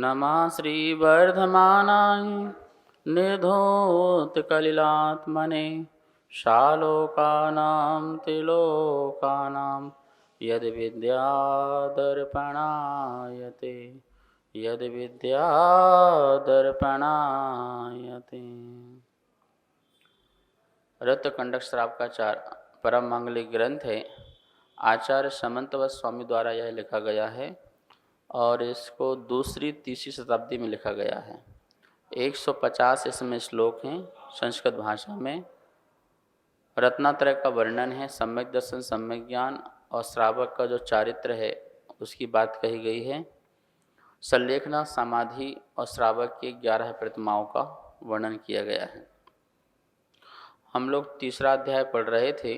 नमः श्रीवर्धमानाय निर्धूतकलिलात्मने शालोकानां त्रिलोकानां यद्विद्यादर्पणायते यद्विद्यादर्पणायते। रत्नकंडक श्रावकाचार परम मांगलिक ग्रंथ है। आचार्य समंतवत स्वामी द्वारा यह लिखा गया है और इसको दूसरी तीसरी शताब्दी में लिखा गया है। 150 इसमें श्लोक हैं संस्कृत भाषा में। रत्नात्रय का वर्णन है, सम्यक दर्शन, सम्यक ज्ञान और श्रावक का जो चारित्र है उसकी बात कही गई है। संलेखना, समाधि और श्रावक की 11 प्रतिमाओं का वर्णन किया गया है। हम लोग तीसरा अध्याय पढ़ रहे थे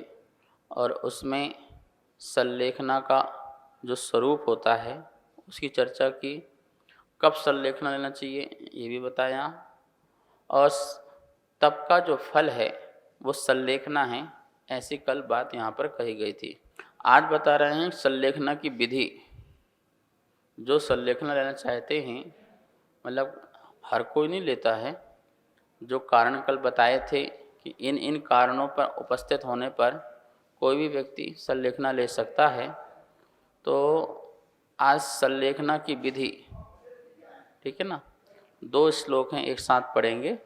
और उसमें संलेखना का जो स्वरूप होता है उसकी चर्चा की। कब संलेखना लेना चाहिए ये भी बताया और तप का जो फल है वो संलेखना है, ऐसी कल बात यहाँ पर कही गई थी। आज बता रहे हैं संलेखना की विधि। जो संलेखना लेना चाहते हैं, मतलब हर कोई नहीं लेता है। जो कारण कल बताए थे कि इन इन कारणों पर उपस्थित होने पर कोई भी व्यक्ति संलेखना ले सकता है। तो आज संलेखना की विधि, ठीक है ना, 2 श्लोक हैं, एक साथ पढ़ेंगे।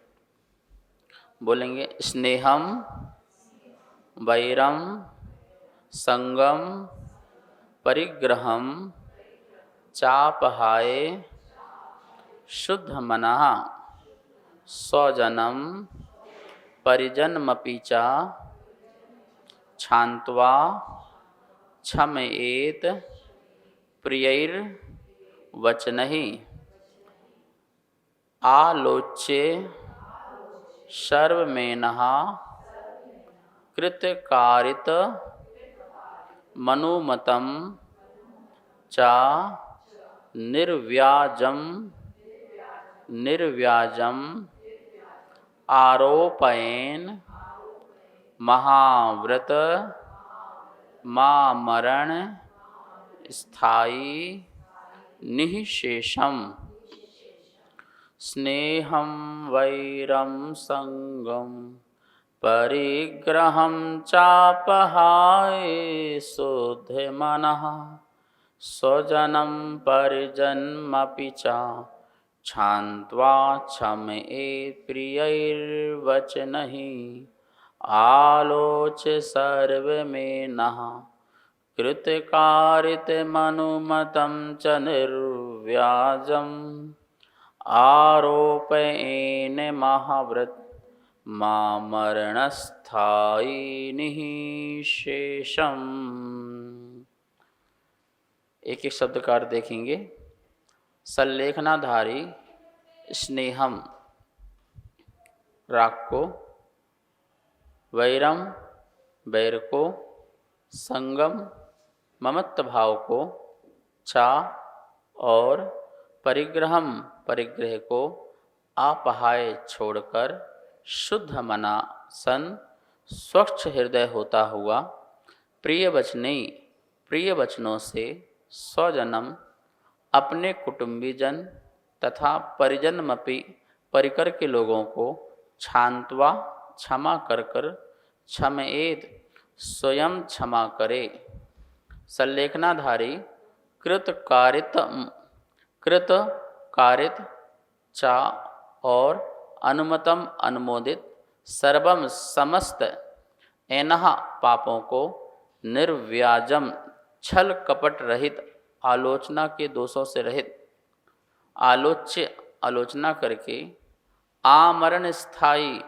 बोलेंगे स्नेहम वैरम संगम परिग्रहम चापहाय शुद्ध मनः स्वजनम परिजनमपि च क्षान्त्वा क्षमयेत प्रियैर्वचनैः आलोच्य सर्वमेनः कृतकारित मनुमतं च निर्व्याजम आरोपयेन महाव्रत मामरण स्थायी निःशेषम। स्नेहं वैरं संगम परिग्रहं चापहाय शुद्धमनः स्वजनं परिजनमपि च क्षान्त्वा क्षमयेत् प्रियैर्वचनैः आलोच्य सर्वमेनः कृतकारितमनुमतं च निर्व्याजम् आरोपयेन महाव्रत मामरणस्थायी निःशेषम। एक एक शब्द का अर्थ देखेंगे। संलेखनाधारी स्नेहम राग को, वैरम वैर को, संगम ममत्व भाव को, चा और परिग्रहम परिग्रह को, आपहाय छोड़कर, शुद्ध मना सन स्वच्छ हृदय होता हुआ, प्रिय वचनों से स्वजनम अपने कुटुंबीजन तथा परिजनमपि परिकर के लोगों को क्षान्त्वा क्षमा कर कर, क्षमयेत स्वयं क्षमा करे। संलेखनाधारी कृत चा और अनुमतम अनुमोदित, सर्वम समस्त एनह पापों को, निर्व्याजम छल कपट रहित, आलोचना के दोषों से रहित, आलोच्य आलोचना करके, आमरण स्थायी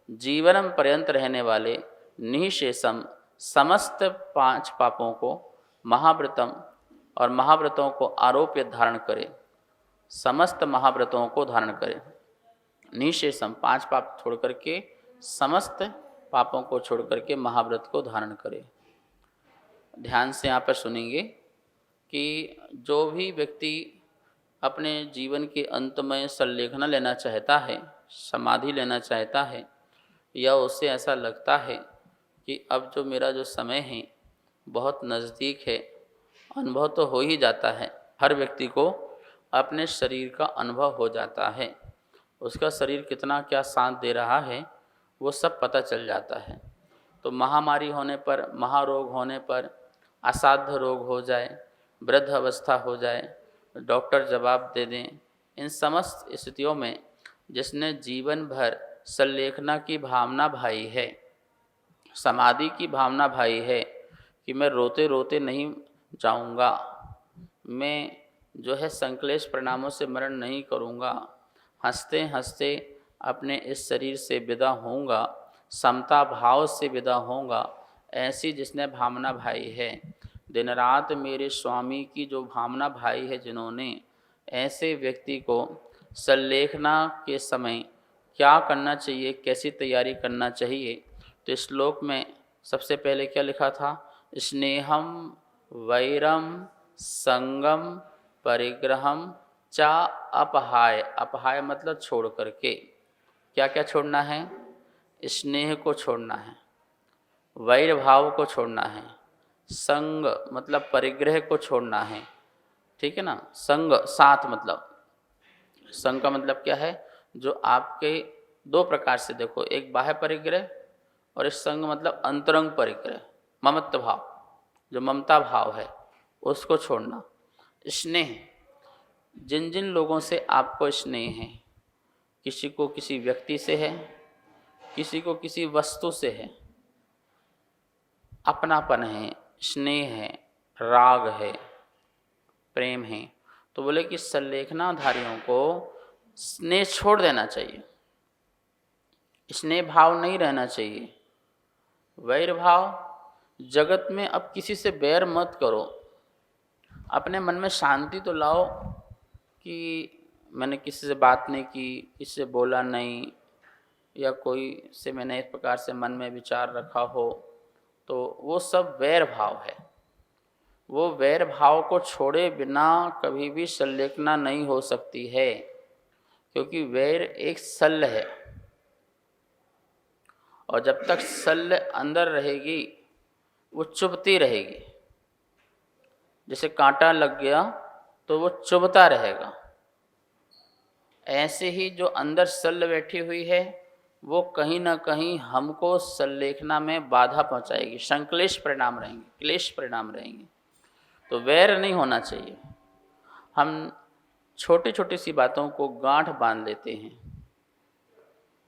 जीवनम पर्यंत रहने वाले, निःशेषम समस्त 5 पापों को, महाव्रतम और महाव्रतों को आरोप्य धारण करे, समस्त महाव्रतों को धारण करे। निःशेषम 5 पाप छोड़ करके, समस्त पापों को छोड़ करके महाव्रत को धारण करे। ध्यान से यहाँ पर सुनेंगे कि जो भी व्यक्ति अपने जीवन के अंत में संलेखना लेना चाहता है, समाधि लेना चाहता है, या उसे ऐसा लगता है कि अब जो मेरा जो समय है बहुत नज़दीक है, अनुभव तो हो ही जाता है। हर व्यक्ति को अपने शरीर का अनुभव हो जाता है। उसका शरीर कितना क्या साथ दे रहा है वो सब पता चल जाता है। तो महामारी होने पर, महारोग होने पर, असाध्य रोग हो जाए, वृद्ध अवस्था हो जाए, डॉक्टर जवाब दे दें, इन समस्त स्थितियों में जिसने जीवन भर संलेखना की भावना भाई है, समाधि की भावना भाई है कि मैं रोते रोते नहीं जाऊंगा, मैं जो है संक्लेश परिणामों से मरण नहीं करूंगा, हंसते हंसते अपने इस शरीर से विदा होऊंगा, समता भाव से विदा होऊंगा, ऐसी जिसने भावना भाई है, दिन रात मेरे स्वामी की जो भावना भाई है जिन्होंने, ऐसे व्यक्ति को संलेखना के समय क्या करना चाहिए, कैसी तैयारी करना चाहिए। तो इस श्लोक में सबसे पहले क्या लिखा था? स्नेहम वैरम संगम परिग्रहम चा अपहाय। अपहाय मतलब छोड़ करके। क्या क्या छोड़ना है? स्नेह को छोड़ना है, वैर भाव को छोड़ना है, संग मतलब परिग्रह को छोड़ना है, ठीक है ना। संग साथ मतलब, संग का मतलब क्या है? जो आपके दो प्रकार से देखो, एक बाह्य परिग्रह और इस संग मतलब अंतरंग परिग्रह, ममत्व भाव, जो ममता भाव है उसको छोड़ना। स्नेह, जिन जिन लोगों से आपको स्नेह है, किसी को किसी व्यक्ति से है, किसी को किसी वस्तु से है, अपनापन है, स्नेह है, राग है, प्रेम है, तो बोले कि संलेखनाधारियों को स्नेह छोड़ देना चाहिए, स्नेह भाव नहीं रहना चाहिए। वैर भाव, जगत में अब किसी से बैर मत करो, अपने मन में शांति तो लाओ कि मैंने किसी से बात नहीं की, किसी से बोला नहीं, या कोई से मैंने इस प्रकार से मन में विचार रखा हो, तो वो सब वैर भाव है। वो वैर भाव को छोड़े बिना कभी भी संलेखना नहीं हो सकती है, क्योंकि वैर एक शल्य है, और जब तक शल्य अंदर रहेगी वो चुभती रहेगी। जैसे कांटा लग गया तो वो चुभता रहेगा, ऐसे ही जो अंदर शल्य बैठी हुई है वो कहीं ना कहीं हमको संलेखना में बाधा पहुंचाएगी, संक्लेश परिणाम रहेंगे, क्लेश परिणाम रहेंगे। तो वैर नहीं होना चाहिए। हम छोटी छोटी सी बातों को गांठ बांध लेते हैं,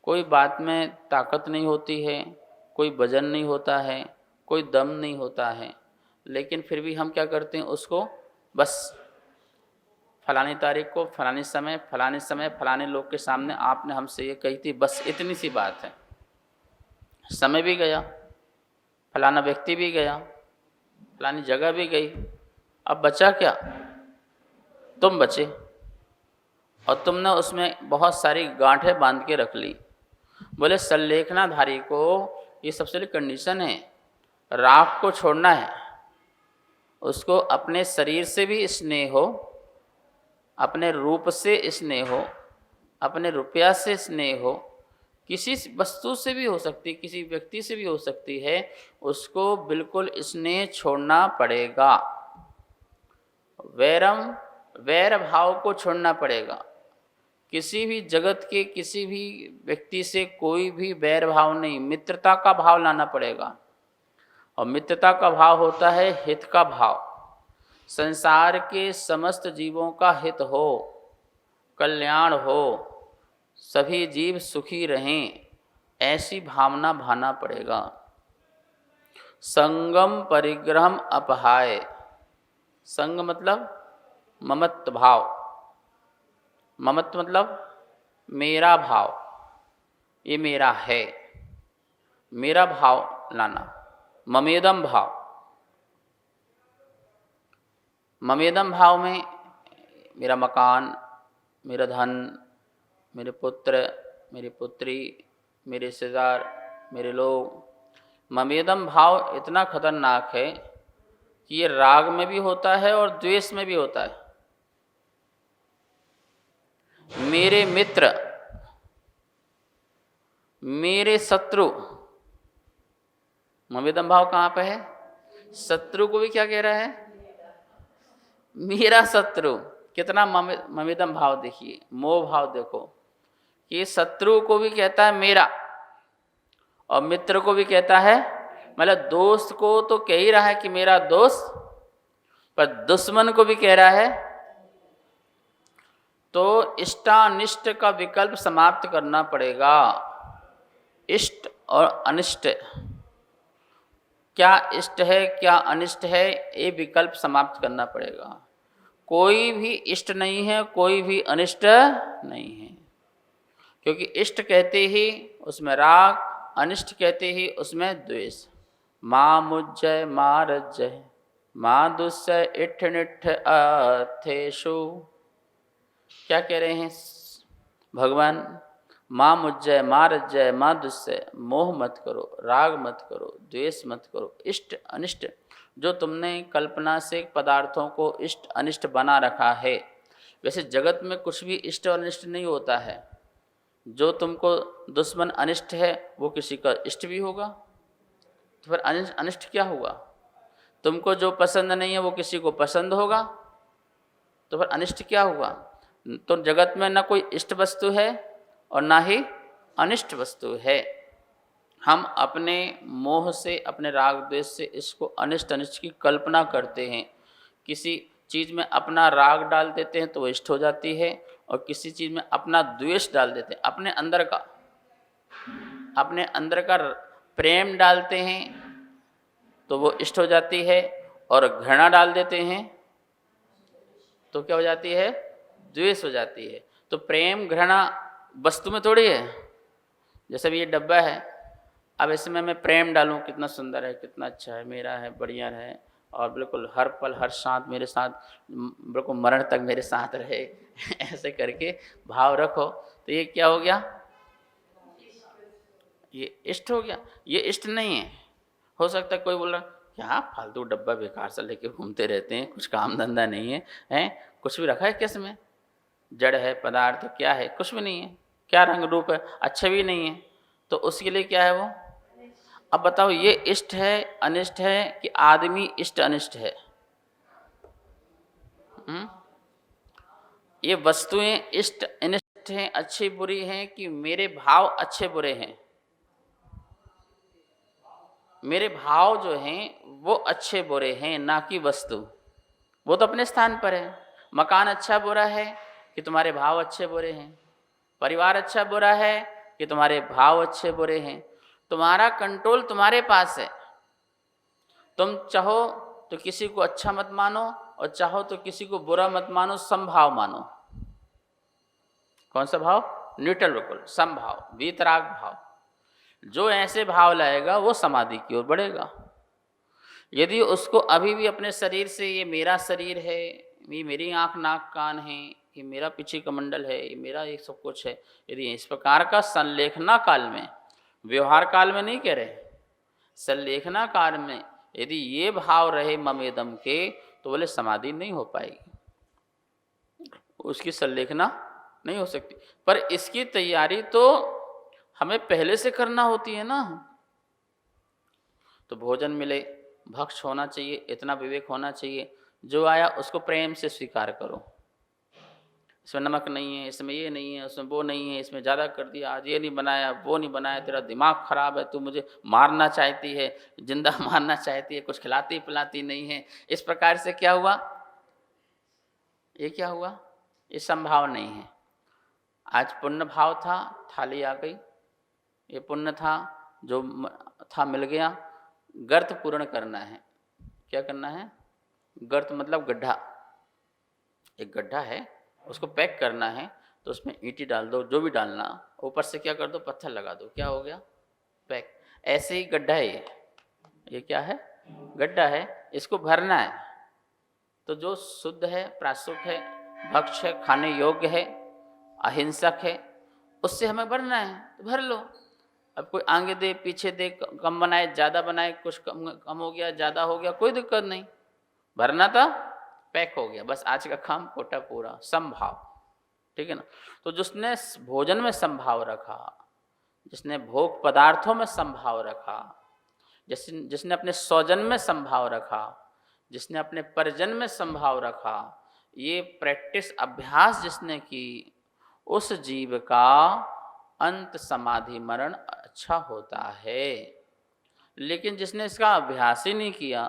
कोई बात में ताकत नहीं होती है, कोई वजन नहीं होता है, कोई दम नहीं होता है, लेकिन फिर भी हम क्या करते हैं, उसको बस फलानी तारीख को फलानी समय फलाने लोग के सामने आपने हमसे ये कही थी, बस इतनी सी बात है। समय भी गया, फलाना व्यक्ति भी गया, फलानी जगह भी गई, अब बचा क्या? तुम बचे, और तुमने उसमें बहुत सारी गांठें बांध के रख ली। बोले संलेखनाधारी को ये सबसे बड़ी कंडीशन है, राग को छोड़ना है। उसको अपने शरीर से भी स्नेह हो, अपने रूप से स्नेह हो, अपने रुपया से स्नेह हो, किसी वस्तु से भी हो सकती, किसी व्यक्ति से भी हो सकती है, उसको बिल्कुल स्नेह छोड़ना पड़ेगा। वैरम, वैर भाव को छोड़ना पड़ेगा। किसी भी जगत के किसी भी व्यक्ति से कोई भी वैर भाव नहीं, मित्रता का भाव लाना पड़ेगा। और मित्रता का भाव होता है हित का भाव, संसार के समस्त जीवों का हित हो, कल्याण हो, सभी जीव सुखी रहें, ऐसी भावना भाना पड़ेगा। संगम परिग्रहम अपहाय। संग मतलब ममत्व भाव, ममत्व मतलब मेरा भाव, ये मेरा है, मेरा भाव लाना, ममेदम भाव। ममेदम भाव में मेरा मकान, मेरा धन, मेरे पुत्र, मेरी पुत्री, मेरे रिश्तेदार, मेरे लोग। ममेदम भाव इतना खतरनाक है कि ये राग में भी होता है और द्वेष में भी होता है। मेरे मित्र, मेरे शत्रु, ममेदम भाव कहाँ पे है? शत्रु को भी क्या कह रहा है? मेरा शत्रु। कितना ममिदम भाव देखिए, मोह भाव देखो कि शत्रु को भी कहता है मेरा और मित्र को भी कहता है, मतलब दोस्त को तो कह ही रहा है कि मेरा दोस्त, पर दुश्मन को भी कह रहा है। तो इष्टानिष्ट का विकल्प समाप्त करना पड़ेगा। इष्ट और अनिष्ट, क्या इष्ट है क्या अनिष्ट है, ये विकल्प समाप्त करना पड़ेगा। कोई भी इष्ट नहीं है, कोई भी अनिष्ट नहीं है, क्योंकि इष्ट कहते ही उसमें राग, अनिष्ट कहते ही उसमें द्वेष। माँ मुज्जय माँ रज्जय माँ दुस्सय इठ निठ अथेषु, क्या कह रहे हैं भगवान? माँ मुज्जय माँ रज्जय माँ दुस्सय, मोह मत करो, राग मत करो, द्वेष मत करो। इष्ट अनिष्ट, जो तुमने कल्पना से पदार्थों को इष्ट अनिष्ट बना रखा है, वैसे जगत में कुछ भी इष्ट और अनिष्ट नहीं होता है। जो तुमको दुश्मन अनिष्ट है वो किसी का इष्ट भी होगा, तो फिर अनिष्ट क्या हुआ? तुमको जो पसंद नहीं है वो किसी को पसंद होगा, तो फिर अनिष्ट क्या हुआ? तो जगत में ना कोई इष्ट वस्तु है और ना ही अनिष्ट वस्तु है। हम अपने मोह से, अपने राग द्वेष से इसको अनिष्ट अनिष्ट की कल्पना करते हैं। किसी चीज़ में अपना राग डाल देते हैं तो वो इष्ट हो जाती है, और किसी चीज़ में अपना द्वेष डाल देते हैं, अपने अंदर का प्रेम डालते हैं तो वो इष्ट हो जाती है, और घृणा डाल देते हैं तो क्या हो जाती है? द्वेष हो जाती है। तो प्रेम घृणा वस्तु में थोड़ी है। जैसे भी ये डब्बा है, अब इसमें मैं प्रेम डालूं, कितना सुंदर है, कितना अच्छा है, मेरा है, बढ़िया है, और बिल्कुल हर पल हर साथ मेरे साथ, बिल्कुल मरण तक मेरे साथ रहे ऐसे करके भाव रखो, तो ये क्या हो गया? ये इष्ट हो गया। ये इष्ट नहीं है। हो सकता है कोई बोल रहा क्या फालतू डब्बा बेकार सा लेके घूमते रहते हैं, कुछ काम धंधा नहीं है, हैं कुछ भी रखा है किस में? जड़ है, पदार्थ क्या है? कुछ भी नहीं है। क्या रंग रूप है? अच्छे भी नहीं है, तो उसके लिए क्या है वो? अब बताओ, ये इष्ट है अनिष्ट है कि आदमी इष्ट अनिष्ट है? ये वस्तुएं इष्ट अनिष्ट हैं, अच्छी बुरी हैं, कि मेरे भाव अच्छे बुरे हैं? मेरे भाव जो हैं वो अच्छे बुरे हैं, ना कि वस्तु। वो तो अपने स्थान पर है। मकान अच्छा बुरा है कि तुम्हारे भाव अच्छे बुरे हैं? परिवार अच्छा बुरा है कि तुम्हारे भाव अच्छे बुरे हैं? तुम्हारा कंट्रोल तुम्हारे पास है। तुम चाहो तो किसी को अच्छा मत मानो, और चाहो तो किसी को बुरा मत मानो, समभाव मानो। कौन सा भाव? न्यूट्रल, बिल्कुल समभाव, वीतराग भाव। जो ऐसे भाव लाएगा वो समाधि की ओर बढ़ेगा। यदि उसको अभी भी अपने शरीर से, ये मेरा शरीर है, ये मेरी आँख नाक कान है, ये मेरा पीछे कमंडल है, ये मेरा ये सब कुछ है, यदि इस प्रकार का संलेखना काल में, व्यवहार काल में नहीं कह रहे, संलेखना काल में यदि ये भाव रहे ममेदम के, तो बोले समाधि नहीं हो पाएगी, उसकी संलेखना नहीं हो सकती। पर इसकी तैयारी तो हमें पहले से करना होती है ना। तो भोजन मिले, भक्ष होना चाहिए, इतना विवेक होना चाहिए, जो आया उसको प्रेम से स्वीकार करो। इसमें नमक नहीं है, इसमें ये नहीं है, उसमें वो नहीं है, इसमें ज़्यादा कर दिया, आज ये नहीं बनाया, वो नहीं बनाया, तेरा दिमाग खराब है, तू मुझे मारना चाहती है, जिंदा मारना चाहती है, कुछ खिलाती पिलाती नहीं है। इस प्रकार से क्या हुआ? ये क्या हुआ? ये संभाव नहीं है। आज पुण्य भाव था, थाली आ गई, ये पुण्य था, जो था मिल गया। गर्त पूर्ण करना है। क्या करना है? गर्त मतलब गड्ढा, एक गड्ढा है, उसको पैक करना है, तो उसमें ईंटी डाल दो, जो भी डालना, ऊपर से क्या कर दो? पत्थर लगा दो, क्या हो गया? पैक। ऐसे ही गड्ढा है ये क्या है? गड्ढा है, इसको भरना है। तो जो शुद्ध है, प्राशुद्ध है, भक्ष है, खाने योग्य है, अहिंसक है, उससे हमें भरना है, तो भर लो। अब कोई आगे दे पीछे दे, कम बनाए ज़्यादा बनाए, कुछ कम हो गया ज़्यादा हो गया, कोई दिक्कत नहीं, भरना था, पैक हो गया, बस आज का काम कोटा पूरा। समभाव, ठीक है ना। तो जिसने भोजन में समभाव रखा, जिसने भोग पदार्थों में समभाव रखा, जिसने अपने स्वजन में समभाव रखा, जिसने अपने परिजन में समभाव रखा, ये प्रैक्टिस अभ्यास जिसने की उस जीव का अंत समाधि मरण अच्छा होता है। लेकिन जिसने इसका अभ्यास ही नहीं किया,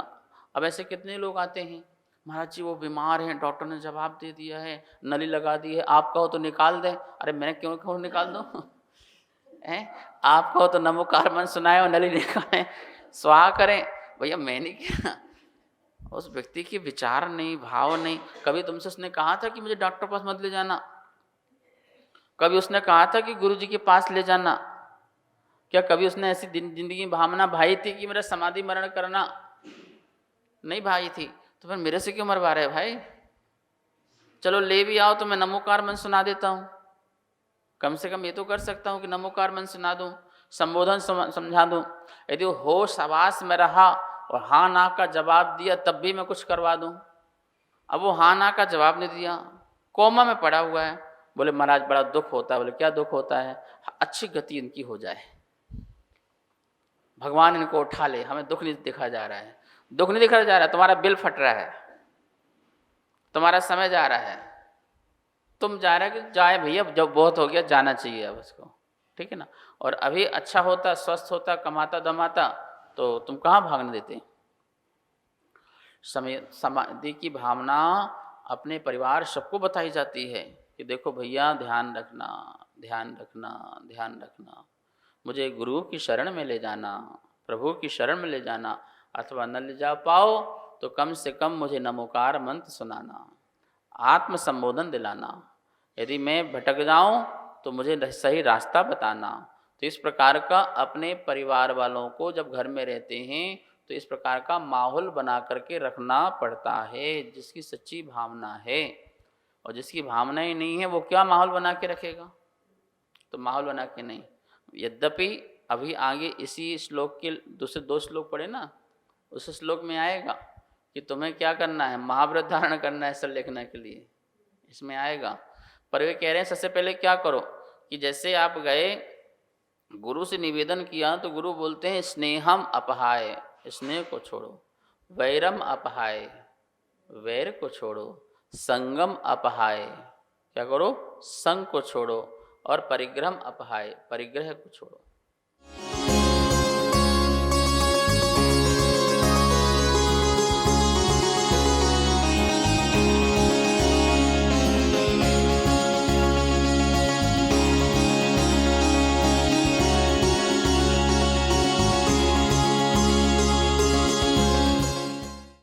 अब ऐसे कितने लोग आते हैं, महाराज जी वो बीमार हैं, डॉक्टर ने जवाब दे दिया है, नली लगा दी है, आप कहो तो निकाल दें। अरे मैं क्यों कहूँ निकाल दो हैं? आप कहो तो नमोकार मन सुनाए और नली निकालें, स्वाहा करें। भैया मैंने क्या, उस व्यक्ति के विचार नहीं, भाव नहीं। कभी तुमसे उसने कहा था कि मुझे डॉक्टर पास मत ले जाना? कभी उसने कहा था कि गुरु जी के पास ले जाना? क्या कभी उसने ऐसी जिंदगी में भावना भाई थी कि मेरा समाधि मरण करना? नहीं भाई थी। तो फिर मेरे से क्यों मरवा रहे भाई? चलो ले भी आओ तो मैं नमोकार मन सुना देता हूँ, कम से कम ये तो कर सकता हूँ कि नमोकार मन सुना दूँ, संबोधन समझा दूँ। यदि वो होश आवास में रहा और हाँ ना का जवाब दिया तब भी मैं कुछ करवा दूँ। अब वो हाँ ना का जवाब नहीं दिया, कोमा में पड़ा हुआ है, बोले महाराज बड़ा दुख होता है। बोले क्या दुख होता है? अच्छी गति इनकी हो जाए, भगवान इनको उठा ले, हमें दुख नहीं दिखा जा रहा है। दुख नहीं दिखा जा रहा है, तुम्हारा बिल फट रहा है, तुम्हारा समय जा रहा है, तुम जा रहे कि जाए भैया, जब बहुत हो गया जाना चाहिए अब उसको, ठीक है ना। और अभी अच्छा होता, स्वस्थ होता, कमाता धमाता तो तुम कहाँ भागने देते? समाधि की भावना अपने परिवार सबको बताई जाती है कि देखो भैया ध्यान रखना, ध्यान रखना, ध्यान रखना, मुझे गुरु की शरण में ले जाना, प्रभु की शरण में ले जाना, अथवा न ले जा पाओ तो कम से कम मुझे नमोकार मंत्र सुनाना, आत्म संबोधन दिलाना। यदि मैं भटक जाऊं तो मुझे सही रास्ता बताना। तो इस प्रकार का अपने परिवार वालों को जब घर में रहते हैं तो इस प्रकार का माहौल बना करके रखना पड़ता है, जिसकी सच्ची भावना है। और जिसकी भावना ही नहीं है वो क्या माहौल बना के रखेगा? तो माहौल बना के नहीं। यद्यपि अभी आगे इसी श्लोक के दूसरे 2 श्लोक पढ़े ना, उस श्लोक में आएगा कि तुम्हें क्या करना है, महाव्रत धारण करना है सर लिखने के लिए, इसमें आएगा। पर वे कह रहे हैं सबसे पहले क्या करो कि जैसे आप गए गुरु से निवेदन किया तो गुरु बोलते हैं स्नेहम अपहाय, स्नेह को छोड़ो, वैरम अपहाय, वैर को छोड़ो, संगम अपहाय, क्या करो, संग को छोड़ो, और परिग्रह अपहाय, परिग्रह को छोड़ो।